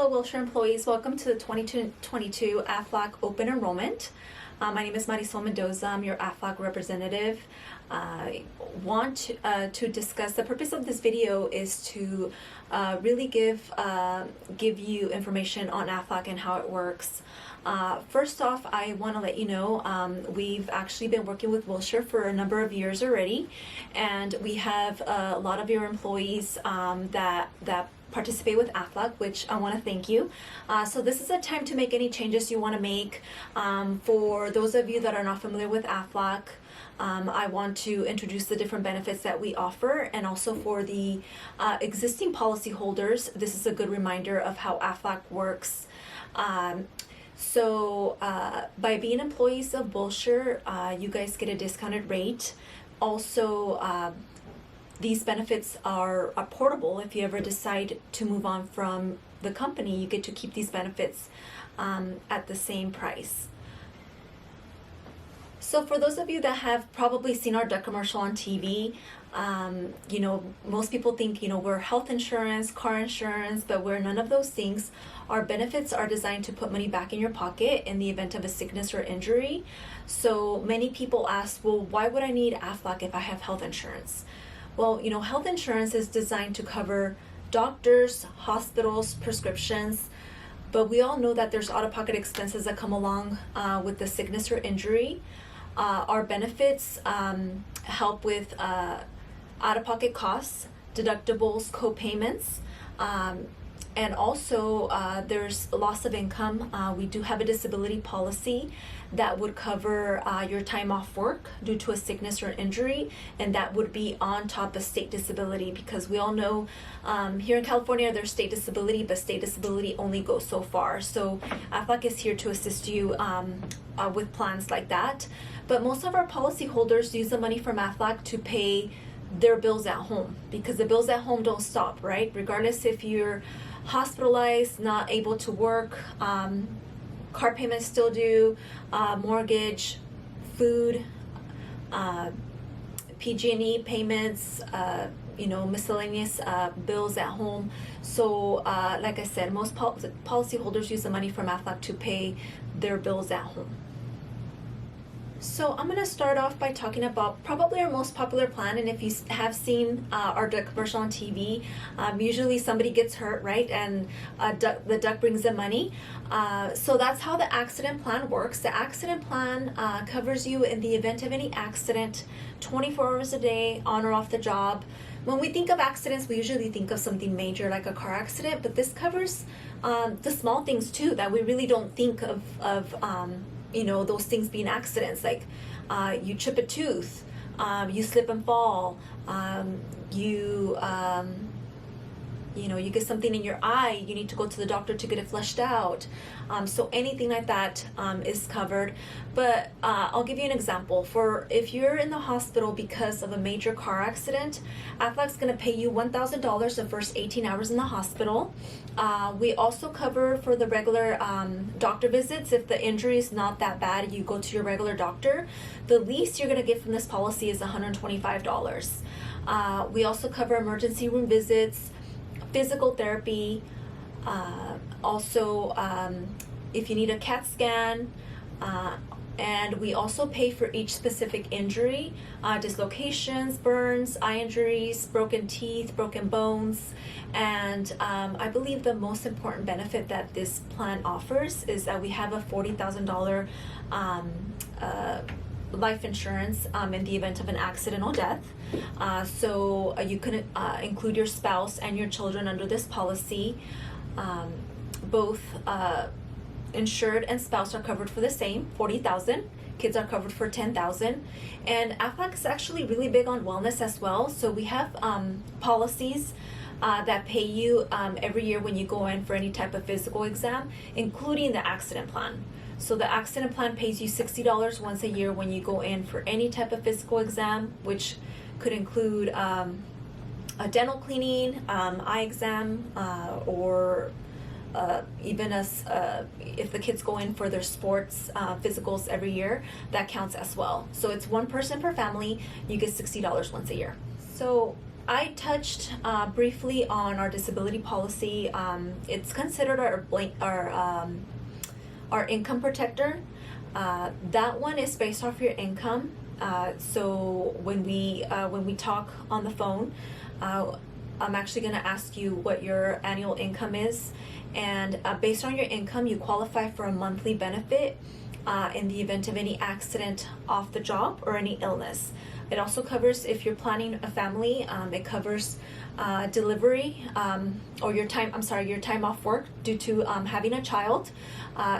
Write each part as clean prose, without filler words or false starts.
Wilshire employees. Welcome to the 2022 AFLAC Open Enrollment. My name is Marisol Mendoza. I'm your AFLAC representative. I want to discuss, the purpose of this video is to really give you information on AFLAC and how it works. First off, I want to let you know we've actually been working with Wilshire for a number of years already, and we have a lot of your employees that participate with AFLAC, which I want to thank you. So this is a time to make any changes you want to make. For those of you that are not familiar with AFLAC, I want to introduce the different benefits that we offer, and also for the existing policyholders, this is a good reminder of how AFLAC works. So by being employees of Wilshire, you guys get a discounted rate. Also, these benefits are portable. If you ever decide to move on from the company, you get to keep these benefits at the same price. So for those of you that have probably seen our duck commercial on TV, most people think, we're health insurance, car insurance, but we're none of those things. Our benefits are designed to put money back in your pocket in the event of a sickness or injury. So many people ask, well, why would I need AFLAC if I have health insurance? Well, health insurance is designed to cover doctors, hospitals, prescriptions, but we all know that there's out-of-pocket expenses that come along with the sickness or injury. Our benefits help with out-of-pocket costs, deductibles, co-payments, and also there's loss of income. We do have a disability policy that would cover your time off work due to a sickness or injury, and that would be on top of state disability, because we all know here in California there's state disability, but state disability only goes so far. So AFLAC is here to assist you with plans like that. But most of our policyholders use the money from AFLAC to pay their bills at home, because the bills at home don't stop, right? Regardless if you're hospitalized, not able to work, car payments still due, mortgage, food, PG&E payments, miscellaneous bills at home. So like I said, most policyholders use the money from AFLAC to pay their bills at home. So I'm going to start off by talking about probably our most popular plan, and if you have seen our duck commercial on TV, usually somebody gets hurt, right, and the duck brings the money. So that's how the accident plan works. The accident plan covers you in the event of any accident, 24 hours a day, on or off the job. When we think of accidents, we usually think of something major like a car accident, but this covers the small things too that we really don't think of those things being accidents, like you chip a tooth, you slip and fall, you get something in your eye, you need to go to the doctor to get it flushed out. So anything like that is covered. But I'll give you an example. For if you're in the hospital because of a major car accident, AFLAC's going to pay you $1,000 the first 18 hours in the hospital. We also cover for the regular doctor visits. If the injury is not that bad, you go to your regular doctor. The least you're going to get from this policy is $125. We also cover emergency room visits, physical therapy, also if you need a CAT scan, and we also pay for each specific injury, dislocations, burns, eye injuries, broken teeth, broken bones, and I believe the most important benefit that this plan offers is that we have a $40,000 life insurance in the event of an accidental death. So you can include your spouse and your children under this policy. Both insured and spouse are covered for the same, $40,000. Kids are covered for $10,000. And AFLAC is actually really big on wellness as well. So we have policies that pay you every year when you go in for any type of physical exam, including the accident plan. So the accident plan pays you $60 once a year when you go in for any type of physical exam, which could include a dental cleaning, eye exam, or even if the kids go in for their sports physicals every year, that counts as well. So it's one person per family. You get $60 once a year. So I touched briefly on our disability policy. It's considered our income protector. That one is based off your income. So when we talk on the phone, I'm actually going to ask you what your annual income is, and based on your income, you qualify for a monthly benefit in the event of any accident off the job or any illness. It also covers if you're planning a family. It covers delivery or your time off work due to having a child.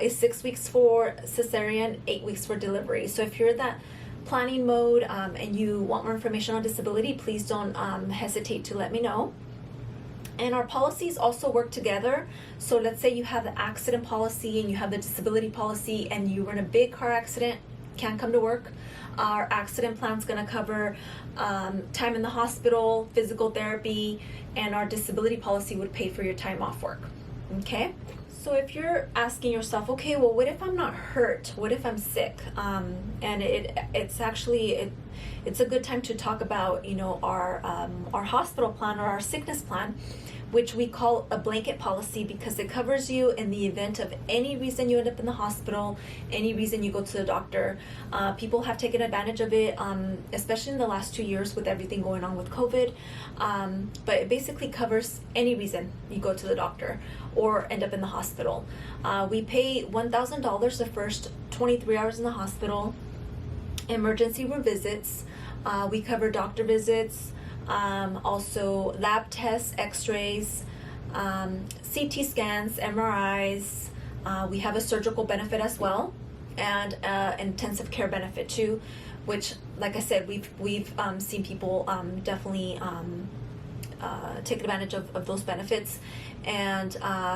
Is 6 weeks for cesarean, 8 weeks for delivery. So if you're in that planning mode and you want more information on disability, please don't hesitate to let me know. And our policies also work together. So let's say you have the accident policy and you have the disability policy, and you were in a big car accident, can't come to work. Our accident plan is going to cover time in the hospital, physical therapy, and our disability policy would pay for your time off work. Okay? So if you're asking yourself, okay, well, what if I'm not hurt? What if I'm sick? And it's a good time to talk about, our hospital plan or our sickness plan, which we call a blanket policy, because it covers you in the event of any reason you end up in the hospital, any reason you go to the doctor. People have taken advantage of it, especially in the last 2 years with everything going on with COVID. But it basically covers any reason you go to the doctor or end up in the hospital. We pay $1,000 the first 23 hours in the hospital, emergency room visits. We cover doctor visits, also lab tests, x-rays, CT scans, MRIs. We have a surgical benefit as well, and intensive care benefit too, which, like I said, we've seen people definitely take advantage of those benefits. And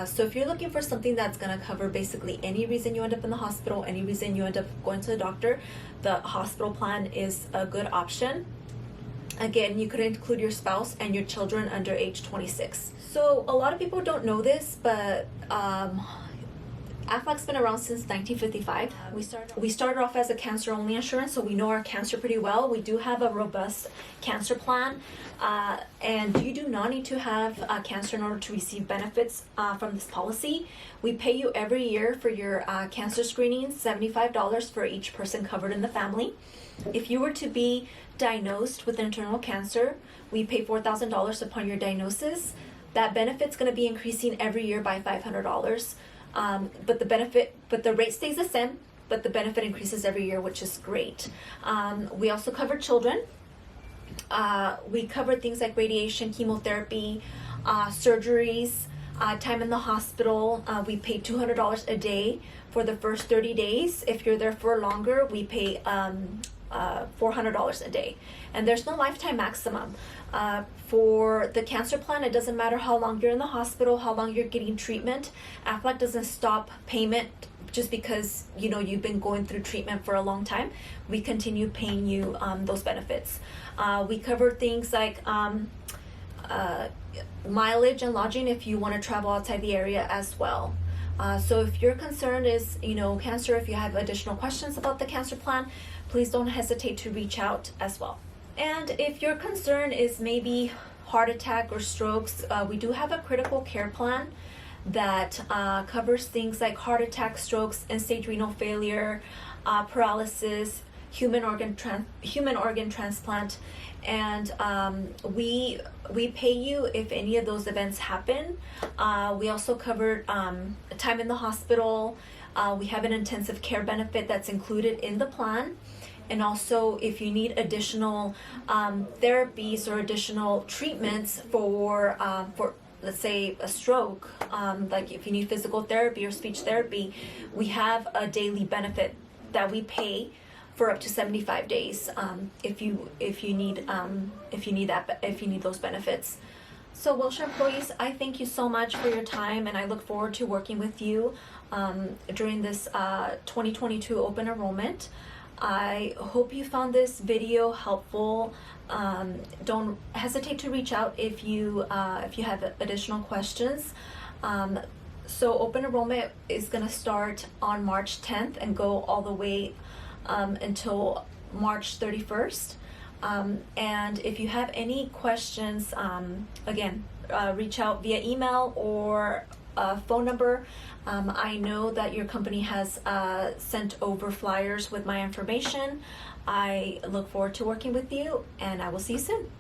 so if you're looking for something that's going to cover basically any reason you end up in the hospital, any reason you end up going to the doctor, the hospital plan is a good option. Again, you could include your spouse and your children under age 26. So a lot of people don't know this, but Aflac's been around since 1955. We started off as a cancer-only insurance, so we know our cancer pretty well. We do have a robust cancer plan, and you do not need to have cancer in order to receive benefits from this policy. We pay you every year for your cancer screenings, $75 for each person covered in the family. If you were to be diagnosed with internal cancer, we pay $4,000 upon your diagnosis. That benefit's going to be increasing every year by $500. But the rate stays the same, but the benefit increases every year, which is great. We also cover children. We cover things like radiation, chemotherapy, surgeries, time in the hospital. We pay $200 a day for the first 30 days. If you're there for longer, we pay $400 a day. And there's no lifetime maximum. For the cancer plan, it doesn't matter how long you're in the hospital, how long you're getting treatment. Aflac doesn't stop payment just because you've been going through treatment for a long time. We continue paying you those benefits. We cover things like mileage and lodging if you want to travel outside the area as well. So if your concern is cancer, if you have additional questions about the cancer plan, please don't hesitate to reach out as well. And if your concern is maybe heart attack or strokes, we do have a critical care plan that covers things like heart attack, strokes, end-stage renal failure, paralysis, human organ transplant, and we pay you if any of those events happen. We also cover time in the hospital. We have an intensive care benefit that's included in the plan. And also, if you need additional therapies or additional treatments for let's say a stroke, like if you need physical therapy or speech therapy, we have a daily benefit that we pay for up to 75 days if you need those benefits. So Wilshire employees, I thank you so much for your time, and I look forward to working with you during this 2022 open enrollment. I hope you found this video helpful. Don't hesitate to reach out if you have additional questions. So open enrollment is going to start on March 10th and go all the way until March 31st. And if you have any questions, again, reach out via email or phone number. I know that your company has sent over flyers with my information. I look forward to working with you, and I will see you soon.